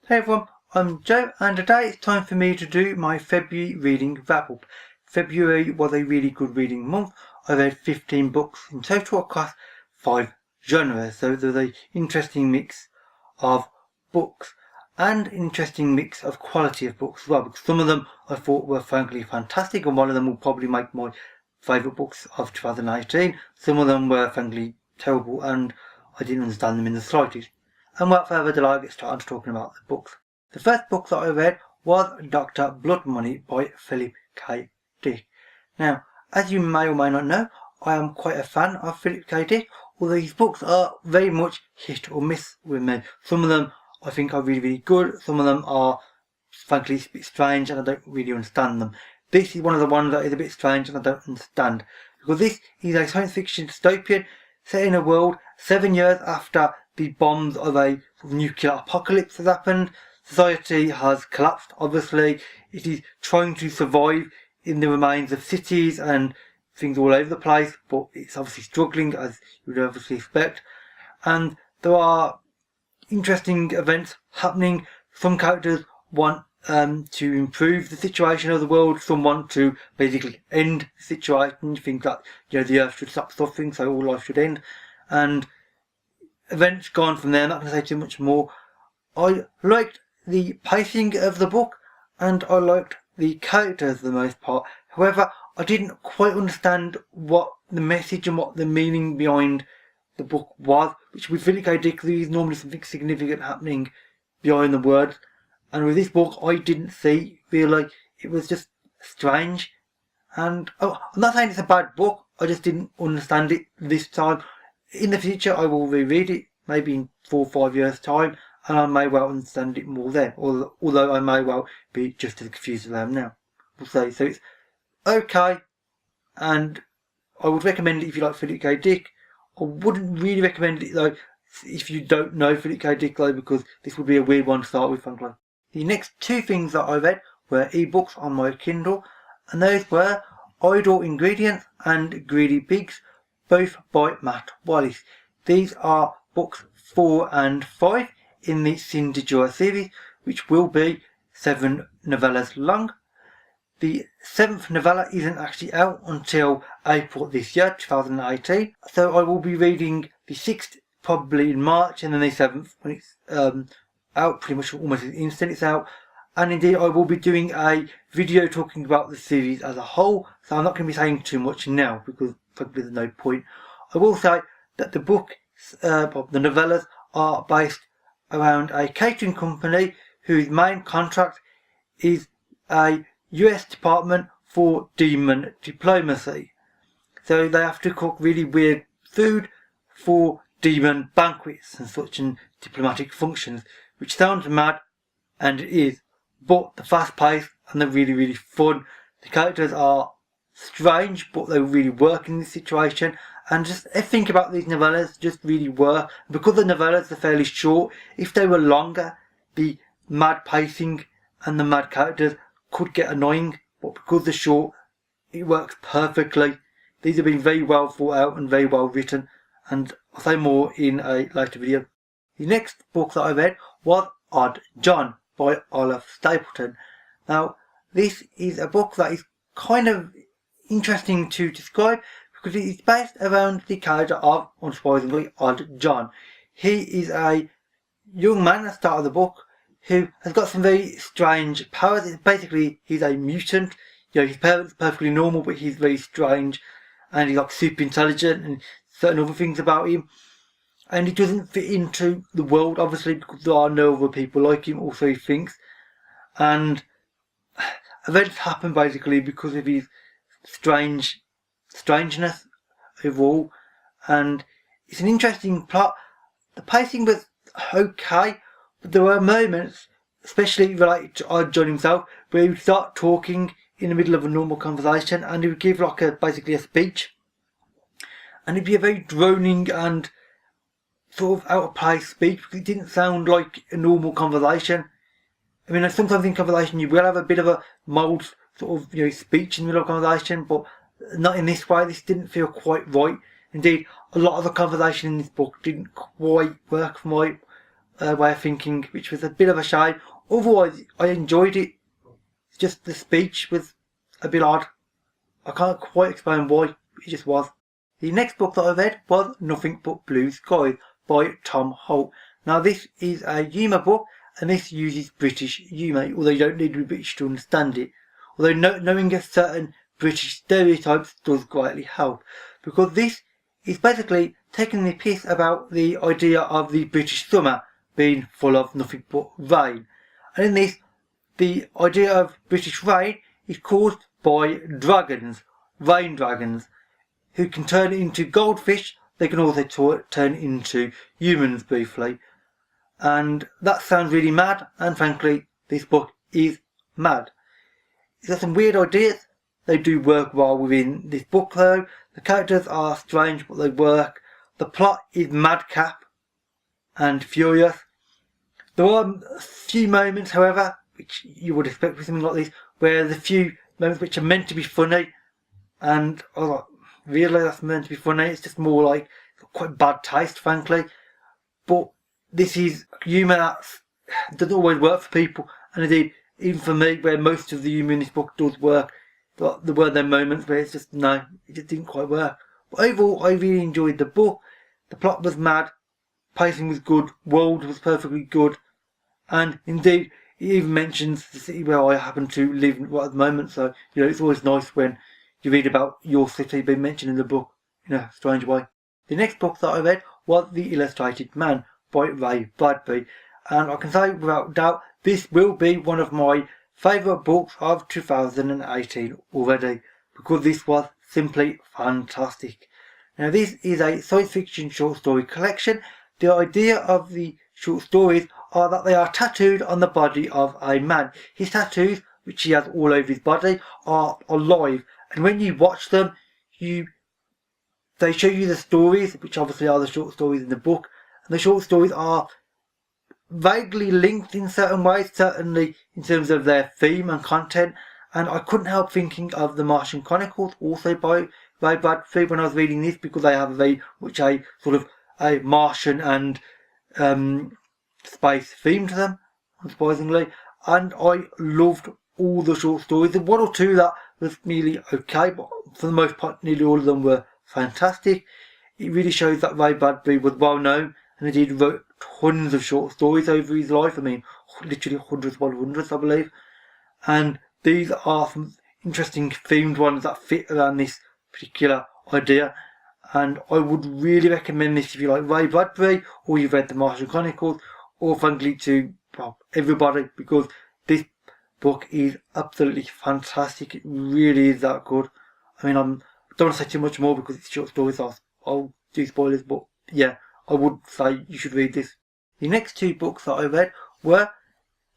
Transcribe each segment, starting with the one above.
Hey everyone, I'm Joe and today it's time for me to do my February reading wrap-up. February was a really good reading month. I read 15 books in total across 5 genres, so there's an interesting mix of books and interesting mix of quality of books as well, because some of them I thought were frankly fantastic and one of them will probably make my favourite books of 2018. Some of them were frankly terrible and I didn't understand them in the slightest. And without further delay, I'll get started talking about the books. The first book that I read was Dr. Bloodmoney by Philip K. Dick. Now, as you may or may not know, I am quite a fan of Philip K. Dick, although his books are very much hit or miss with me. Some of them I think are really, really good. Some of them are frankly a bit strange and I don't really understand them. This is one of the ones that is a bit strange and I don't understand. Because this is a science fiction dystopian set in a world 7 years after the bombs of a nuclear apocalypse has happened. Society has collapsed, obviously. It is trying to survive in the remains of cities and things all over the place, but it's obviously struggling, as you would obviously expect. And there are interesting events happening. Some characters want to improve the situation of the world. Some want to basically end the situation. Think that the earth should stop suffering, so all life should end. And events gone from there. I'm not going to say too much more. I liked the pacing of the book and I liked the characters for the most part. However, I didn't quite understand what the message and what the meaning behind the book was, which with Philip K. Dick there is normally something significant happening behind the words, and with this book I didn't feel like it was just strange. And I'm not saying it's a bad book, I just didn't understand it this time. In the future I will reread it, maybe in 4 or 5 years time, and I may well understand it more then, although I may well be just as confused as I am now. So it's okay, and I would recommend it if you like Philip K. Dick. I wouldn't really recommend it though if you don't know Philip K. Dick though, because this would be a weird one to start with, frankly. The next 2 things that I read were ebooks on my Kindle, and those were Idle Ingredients and Greedy Pigs, both by Matt Wallace. These are books 4 and 5 in the Cindy Joy series, which will be 7 novellas long. The 7th novella isn't actually out until April this year, 2018, so I will be reading the 6th probably in March, and then the 7th when it's out, pretty much almost as instant it's out. And indeed I will be doing a video talking about the series as a whole, so I'm not going to be saying too much now because probably there's no point. I will say that the book, the novellas, are based around a catering company whose main contract is a US Department for Demon Diplomacy. So they have to cook really weird food for demon banquets and such and diplomatic functions, which sounds mad, and it is, but they're fast paced and they're really, really fun. The characters are strange, but they really work in this situation. And just think about these novellas, just really work. Because the novellas are fairly short, if they were longer, the mad pacing and the mad characters could get annoying, but because they're short, it works perfectly. These have been very well thought out and very well written, and I'll say more in a later video. The next book that I read was Odd John by Olaf Stapledon. Now, this is a book that is kind of interesting to describe because it is based around the character of, unsurprisingly, Odd John. He is a young man at the start of the book who has got some very strange powers. Basically, he's a mutant. His parents are perfectly normal, but he's very strange, and he's like super intelligent and certain other things about him. And he doesn't fit into the world, obviously, because there are no other people like him, or so he thinks. And events happen basically because of his strangeness overall. And it's an interesting plot. The pacing was okay, but there were moments, especially related to Odd John himself, where he would start talking in the middle of a normal conversation and he would give basically a speech. And it'd be a very droning and sort of out of place speech because it didn't sound like a normal conversation. I mean, sometimes in conversation you will have a bit of a mild sort of speech in the middle of a conversation, but not in this way. This didn't feel quite right. Indeed, a lot of the conversation in this book didn't quite work for way of thinking, which was a bit of a shame. Otherwise, I enjoyed it. Just the speech was a bit odd. I can't quite explain why, it just was. The next book that I read was Nothing But Blue Skies by Tom Holt. Now this is a humour book, and this uses British humour, although you don't need to be British to understand it. Although knowing a certain British stereotypes does greatly help, because this is basically taking the piss about the idea of the British summer being full of nothing but rain. And in this, the idea of British rain is caused by dragons, rain dragons, who can turn into goldfish. They can also turn into humans briefly. And that sounds really mad, and frankly, this book is mad. It's got some weird ideas. They do work well within this book though. The characters are strange, but they work. The plot is madcap and furious. There are a few moments, however, which you would expect with something like this, where there's a few moments which are meant to be funny, and I was like, really, that's meant to be funny? It's just more like quite bad taste, frankly. But this is humour that doesn't always work for people, and indeed, even for me, where most of the humour in this book does work, there were there moments where it's just, no, it just didn't quite work. But overall, I really enjoyed the book. The plot was mad, pacing was good, world was perfectly good, and indeed, it even mentions the city where I happen to live right at the moment, so, it's always nice when you read about your city being mentioned in the book in a strange way. The next book that I read was The Illustrated Man by Ray Bradbury, and I can say without doubt this will be one of my favourite books of 2018 already, because this was simply fantastic. Now this is a science fiction short story collection. The idea of the short stories are that they are tattooed on the body of a man. His tattoos, which he has all over his body, are alive, and when you watch them, they show you the stories, which obviously are the short stories in the book, and the short stories are vaguely linked in certain ways, certainly in terms of their theme and content, and I couldn't help thinking of The Martian Chronicles, also by Ray Bradbury, when I was reading this, because they have a sort of a Martian and space theme to them, unsurprisingly, and I loved all the short stories. The one or two that was nearly okay, but for the most part, nearly all of them were fantastic. It really shows that Ray Bradbury was well known, and indeed wrote tons of short stories over his life. I mean, literally hundreds upon hundreds, I believe. And these are some interesting themed ones that fit around this particular idea. And I would really recommend this if you like Ray Bradbury, or you've read The Martian Chronicles, or frankly to everybody, because this book is absolutely fantastic. It really is that good. I mean, I don't want to say too much more because it's short stories, I'll do spoilers, but yeah, I would say you should read this. The next two books that I read were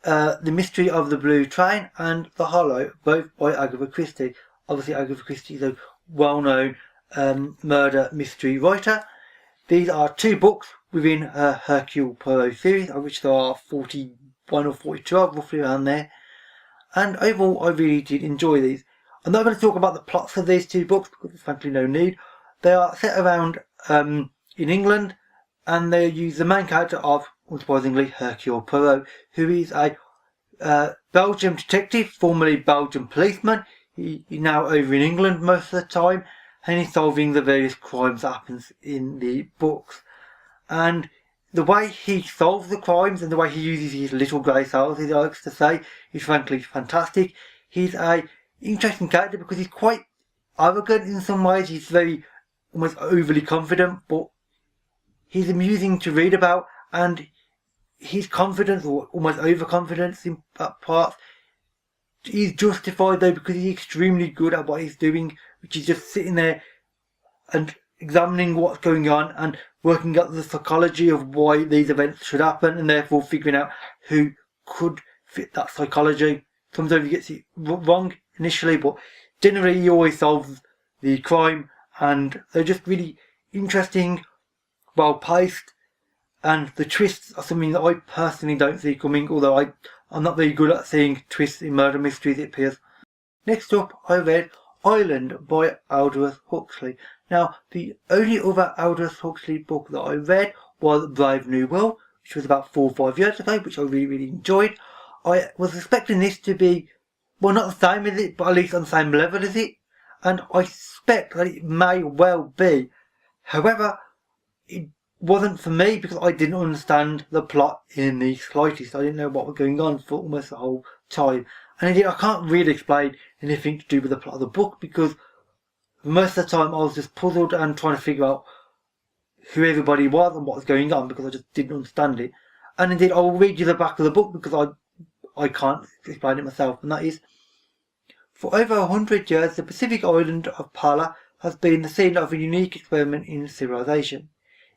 The Mystery of the Blue Train and The Hollow, both by Agatha Christie. Obviously Agatha Christie is a well-known murder mystery writer. These are two books within her Hercule Poirot series, of which there are 41 or 42, roughly around there. And overall, I really did enjoy these. I'm not going to talk about the plots of these two books because there's frankly no need. They are set around in England, and they use the main character of, unsurprisingly, Hercule Poirot, who is a Belgian detective, formerly Belgian policeman. He's now over in England most of the time, and he's solving the various crimes that happens in the books. And the way he solves the crimes and the way he uses his little grey cells, he likes to say, is frankly fantastic. He's a interesting character because he's quite arrogant in some ways. He's very almost overly confident, but he's amusing to read about, and his confidence, or almost overconfidence in parts, is justified though, because he's extremely good at what he's doing, which is just sitting there and examining what's going on and working out the psychology of why these events should happen, and therefore figuring out who could fit that psychology. Sometimes he gets it wrong initially, but generally he always solves the crime, and they're just really interesting, well paced, and the twists are something that I personally don't see coming, although I'm not very good at seeing twists in murder mysteries, it appears. Next up, I read Island by Aldous Huxley. Now, the only other Aldous Huxley book that I read was Brave New World, which was about 4 or 5 years ago, which I really enjoyed. I was expecting this to be, well, not the same as it, but at least on the same level as it, and I suspect that it may well be. However, it wasn't for me because I didn't understand the plot in the slightest. I didn't know what was going on for almost the whole time. And indeed, I can't really explain anything to do with the plot of the book because most of the time I was just puzzled and trying to figure out who everybody was and what was going on because I just didn't understand it. And indeed, I will read you the back of the book because I can't explain it myself, and that is, for over 100 years, the Pacific island of Pala has been the scene of a unique experiment in civilization.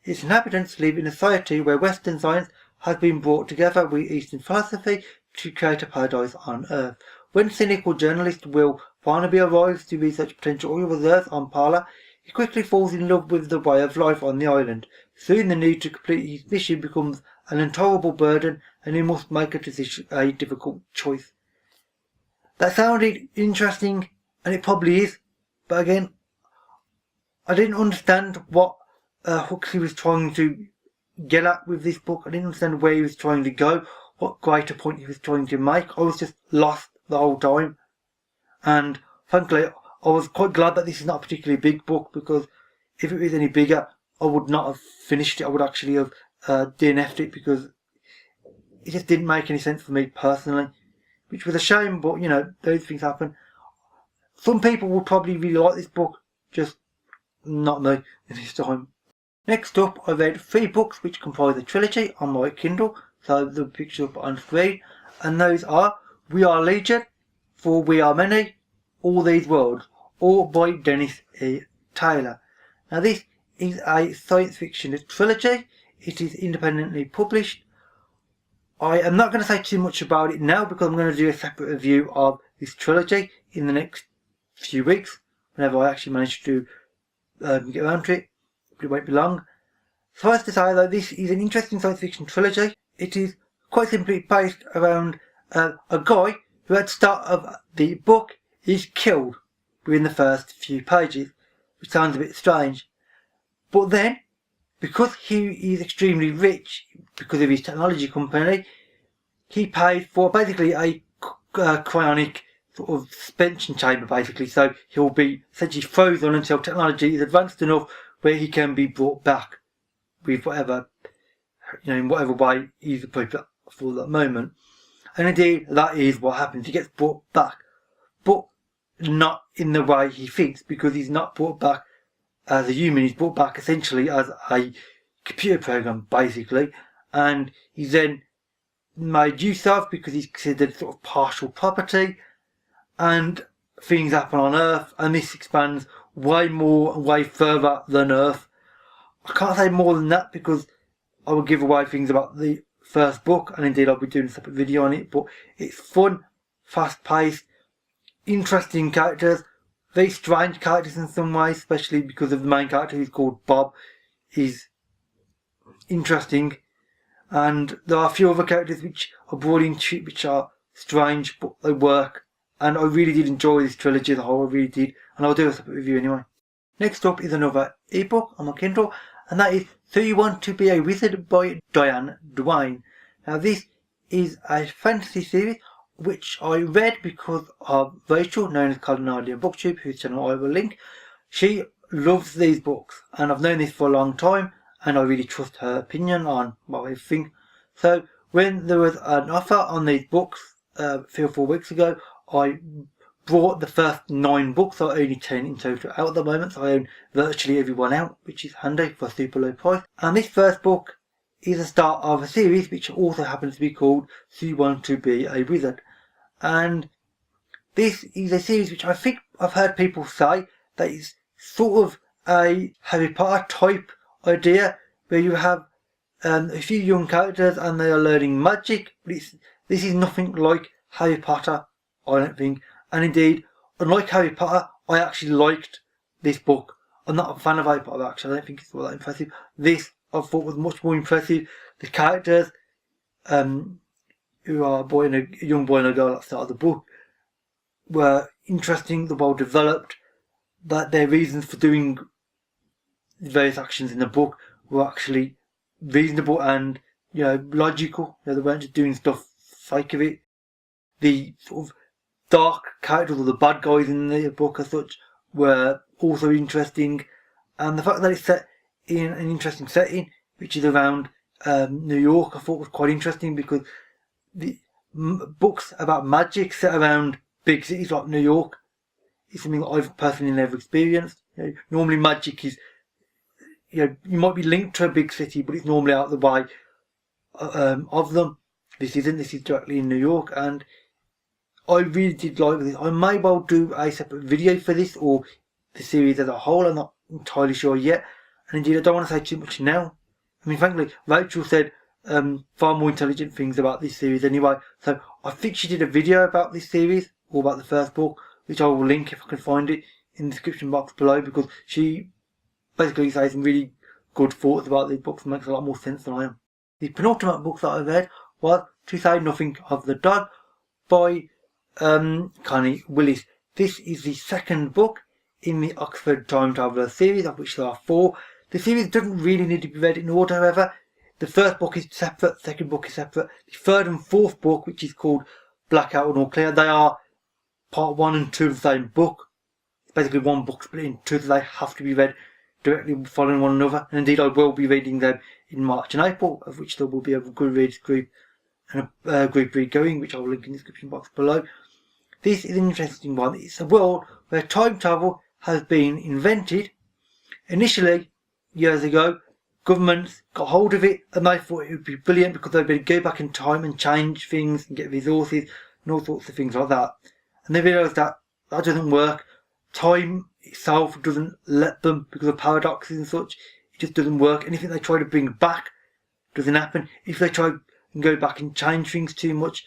Its inhabitants live in a society where Western science has been brought together with Eastern philosophy to create a paradise on Earth. When cynical journalist Will Barnaby arrives to research potential oil reserves on Pala, he quickly falls in love with the way of life on the island. Soon the need to complete his mission becomes an intolerable burden and he must make a difficult choice. That sounded interesting, and it probably is, but again, I didn't understand what Huxley was trying to get at with this book. I didn't understand where he was trying to go, what greater point he was trying to make. I was just lost the whole time, and frankly, I was quite glad that this is not a particularly big book, because if it was any bigger, I would not have finished it. I would actually have DNF'd it, because it just didn't make any sense for me personally, which was a shame, but you know, those things happen. Some people will probably really like this book, just not me this time. Next up, I read 3 books which comprise a trilogy on my Kindle, so the picture up on screen, and those are We Are Legion, For We Are Many, All These Worlds, all by Dennis E. Taylor. Now this is a science fiction trilogy. It is independently published. I am not going to say too much about it now because I'm going to do a separate review of this trilogy in the next few weeks, whenever I actually manage to get around to it. It won't be long. Suffice to say that this is an interesting science fiction trilogy. It is quite simply based around a guy who at the start of the book is killed within the first few pages, which sounds a bit strange. But then, because he is extremely rich, because of his technology company, he paid for basically a cryonic sort of suspension chamber, basically. So he'll be essentially frozen until technology is advanced enough where he can be brought back with whatever, you know, in whatever way is appropriate for that moment. And indeed, that is what happens. He gets brought back, but not in the way he thinks, because he's not brought back as a human. He's brought back essentially as a computer program, basically, and he's then made use of because he's considered sort of partial property, and things happen on Earth, and this expands way more and way further than Earth. I can't say more than that because I will give away things about the first book, and indeed I'll be doing a separate video on it, but it's fun, fast paced, interesting characters, very strange characters in some ways, especially because of the main character who's called Bob. He's interesting, and there are a few other characters which are brought into it which are strange, but they work, and I really did enjoy this trilogy as a whole. I really did, and I'll do a separate review anyway. Next up is another ebook on my Kindle, and that is So You Want to Be a Wizard by Diane Duane. Now this is a fantasy series which I read because of Rachel, known as Culinary Booktube, whose channel I will link. She loves these books, and I've known this for a long time, and I really trust her opinion on what I think. So when there was an offer on these books 3 or 4 weeks ago, I bought the first 9 books, so only 10 in total out at the moment, so I own virtually everyone out, which is handy for a super low price. And this first book is the start of a series which also happens to be called So You Want to Be a Wizard. And this is a series which I think I've heard people say that is sort of a Harry Potter type idea, where you have a few young characters and they are learning magic, but this is nothing like Harry Potter, I don't think. And indeed, unlike Harry Potter, I actually liked this book. I'm not a fan of Harry Potter, actually. I don't think it's all that impressive. This I thought was much more impressive. The characters, who are a young boy and a girl at the start of the book, were interesting, they're well developed, that their reasons for doing various actions in the book were actually reasonable, and logical. They weren't just doing stuff for the sake of it. The sort of dark characters, or the bad guys in the book as such, were also interesting. And the fact that it's set in an interesting setting, which is around New York, I thought was quite interesting, because the books about magic set around big cities like New York is something that I've personally never experienced. Normally magic is, you might be linked to a big city, but it's normally out of the way of them. This isn't. This is directly in New York, and I really did like this. I may well do a separate video for this, or the series as a whole. I'm not entirely sure yet. And indeed, I don't want to say too much now. I mean, frankly, Rachel said far more intelligent things about this series anyway. So I think she did a video about this series, or about the first book, which I will link if I can find it in the description box below, because she basically says some really good thoughts about these books and makes a lot more sense than I am. The penultimate book that I read was To Say Nothing of the Dog by Connie Willis. This is the second book in the Oxford Time Traveller series, of which there are 4. The series doesn't really need to be read in order, however. The first book is separate, the second book is separate. The third and fourth book, which is called Blackout and All Clear, they are part 1 and 2 of the same book. It's basically one book split in 2, so they have to be read directly following one another. And indeed, I will be reading them in March and April, of which there will be a good reads group and a group read going, which I will link in the description box below. This is an interesting one. It's a world where time travel has been invented. Initially, years ago, governments got hold of it and they thought it would be brilliant because they'd be able to go back in time and change things and get resources and all sorts of things like that. And they realised that that doesn't work. Time itself doesn't let them, because of paradoxes and such. It just doesn't work. Anything they try to bring back doesn't happen. If they try and go back and change things too much,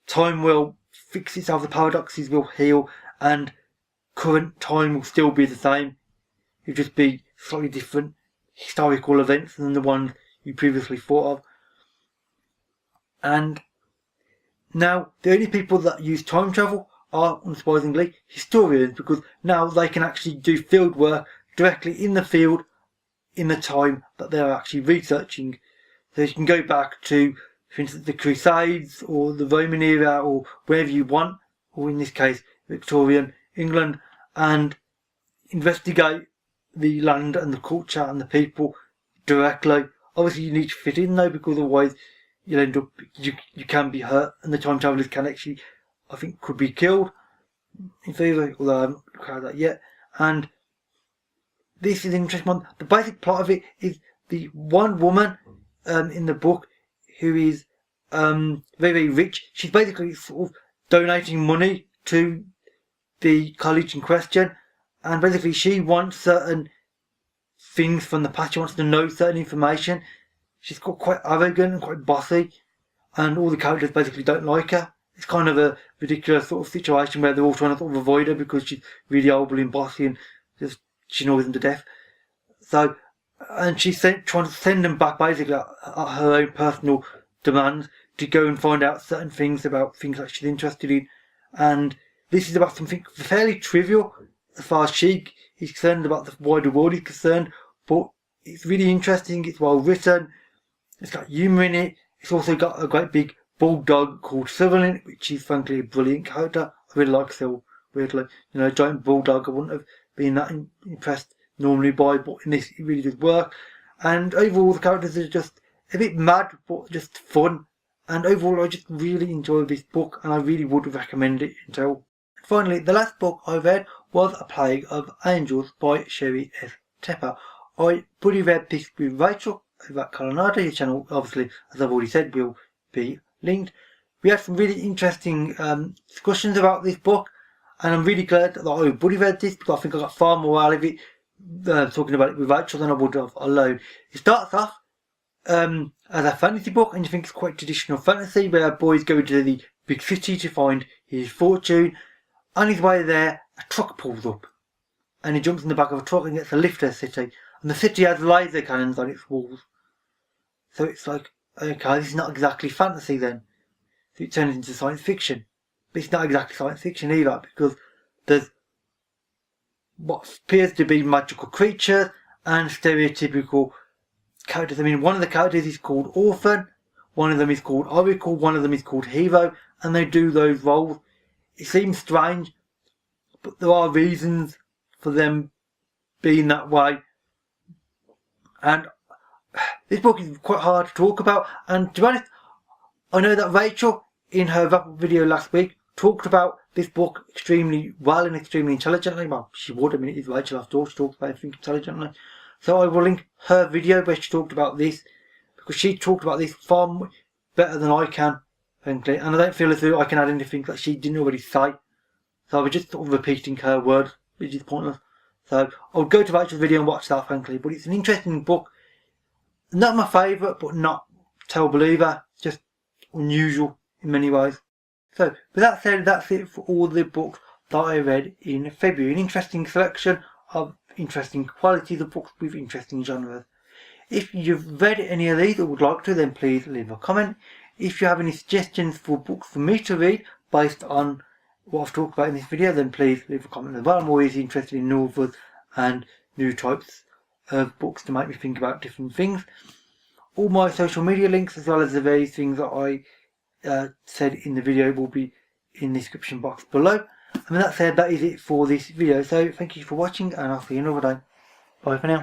time will fix itself, the paradoxes will heal, and current time will still be the same. It'll just be slightly different historical events than the ones you previously thought of. And now the only people that use time travel are, unsurprisingly, historians, because now they can actually do field work directly in the field in the time that they are actually researching. So you can go back to, for instance, the Crusades or the Roman era or wherever you want, or in this case Victorian England, and investigate the land and the culture and the people directly. Obviously you need to fit in though, because otherwise you'll end up, you can be hurt, and the time travellers can actually, I think, could be killed in theory, although I haven't heard that yet. And this is an interesting one. The basic plot of it is the one woman in the book who is very, very rich. She's basically sort of donating money to the college in question, and basically she wants certain things from the past. She wants to know certain information. She's got quite arrogant and quite bossy, and all the characters basically don't like her. It's kind of a ridiculous sort of situation where they're all trying to sort of avoid her because she's really old and bossy and just she annoys them to death. So, and she's trying to send them back basically at her own personal demands to go and find out certain things about things that she's interested in. And this is about something fairly trivial as far as she is concerned, about the wider world is concerned, but it's really interesting, it's well written, it's got humour in it. It's also got a great big bulldog called Cyril in it, which is frankly a brilliant character. I really like Cyril, weirdly. A giant bulldog I wouldn't have been that impressed normally by, but in this it really does work. And overall the characters are just a bit mad, but just fun. And overall I just really enjoyed this book, and I really would recommend it until. Finally, the last book I read was A Plague of Angels by Sheri F. Tepper. I fully read this with Rachel over at Colorado. Your channel, obviously, as I've already said, will be linked. We had some really interesting discussions about this book, and I'm really glad that I fully read this, because I think I got far more out of it talking about it with Rachel than I would have alone. It starts off as a fantasy book, and you think it's quite traditional fantasy, where boys go into the big city to find his fortune. On his way there, a truck pulls up, and he jumps in the back of a truck and gets a lift to the city, and the city has laser cannons on its walls. So it's like, okay, this is not exactly fantasy then. So it turns into science fiction. But it's not exactly science fiction either, because there's what appears to be magical creatures and stereotypical characters. I mean, one of the characters is called Orphan, one of them is called, I recall one of them is called Hero, and they do those roles. It seems strange, but there are reasons for them being that way. And this book is quite hard to talk about, and to be honest, I know that Rachel, in her wrap-up video last week, talked about this book extremely well and extremely intelligently. Well, she would, I mean, it is Rachel after all, she talks about everything intelligently. So I will link her video where she talked about this, because she talked about this far better than I can, frankly, and I don't feel as though I can add anything that she didn't already say. So I was just sort of repeating her words, which is pointless. So I'll go to Rachel's video and watch that, frankly, but it's an interesting book. Not my favourite, but not terrible either. Just unusual in many ways. So, with that said, that's it for all the books that I read in February. An interesting selection of interesting qualities of books with interesting genres. If you've read any of these or would like to, then please leave a comment. If you have any suggestions for books for me to read based on what I've talked about in this video, then please leave a comment as well. I'm always interested in new authors and new types of books to make me think about different things. All my social media links, as well as the various things that I said in the video, will be in the description box below. And with that said, that is it for this video. So thank you for watching, and I'll see you another day. Bye for now.